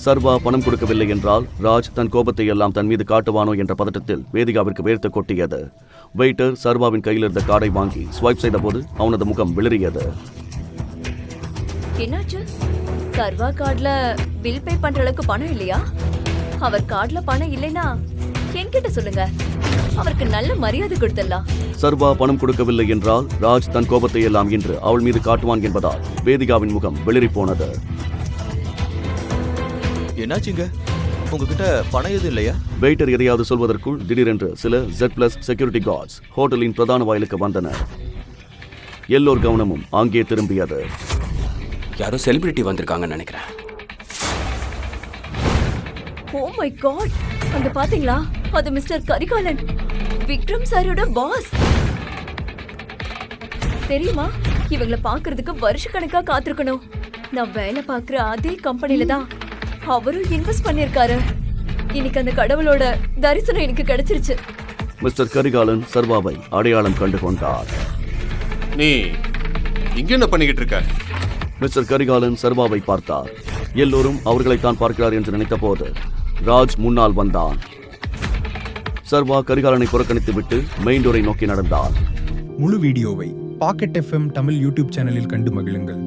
சர்வா பணம் கொடுக்கவில்லை என்றால் ராஜ் தன் கோபத்தை எல்லாம் தன் மீது காட்டுவானோ என்ற பதட்டத்தில் வேதிகாவிற்கு வேர்த்து கொட்டியது. வெயிட்டர் சர்வாவின் கையில் இருந்த கார்டை வாங்கி ஸ்வைப் செய்த போது அவனது முகம் விளறியது. என்னாச்சு? சர்வா கார்டுல பில் பே பண்ற அளவுக்கு பணம் இல்லையா? அவர் கார்டுல பணம் இல்லைன்னா என்கிட்ட சொல்லுங்க, அவருக்கு நல்ல மரியாதை கொடுத்துடலாம். சர்வா பணம் கொடுக்கவில்லை என்றால் ராஜ் தன் கோபத்தை எல்லாம் இன்று அவள் மீது காட்டுவான் என்பதால் வேதிகாவின் முகம் வெளிரி போனது. என்னாச்சுங்க? உங்ககிட்ட பணம் எதுவும் இல்லையா? வெயிட்டர் எதையாவது சொல்வதற்குள் திடீரென்று சில Z+ செக்யூரிட்டி கார்ட்ஸ் ஹோட்டலின் பிரதான வாயிலுக்கு வந்தனர். எல்லோர் கவனமும் அங்கே திரும்பியது. யாரோ செலிபிரிட்டி வந்திருக்காங்கன்னு நினைக்கிறேன். ஓ மை காட், அங்க பாத்தீங்களா? அது மிஸ்டர் கரிகாலன், விக்ரம் சாரோட பாஸ். தெரியுமா, இவங்கள பாக்குறதுக்கு வருஷக்கணக்கா காத்திருக்கணும். நான் வேலை பாக்குற அதே கம்பெனில தான் அவரும் இன்வெஸ்ட் பண்ணிருக்காரு. இன்னைக்கு அந்த கடவுளோட தரிசனம் எனக்கு கிடைச்சிருச்சு. மிஸ்டர் கரிகாலன் சர்வாவை அடையாளம் கண்டு கொண்டார். நீ இங்க என்ன பண்ணிக்கிட்டு இருக்க? மிஸ்டர் கரிகாலன் சர்வாவை பார்த்தார். எல்லோரும் அவர்களைத்தான் பார்க்கிறார் என்று நினைத்த போது ராஜ் முன்னால் வந்தான். சர்வா கரிகாலனை புறக்கணித்து விட்டு மெயின் டோரை நோக்கி நடந்தார். முழு வீடியோவை பாக்கெட் FM தமிழ் யூடியூப் சேனலில் கண்டு மகிழுங்கள்.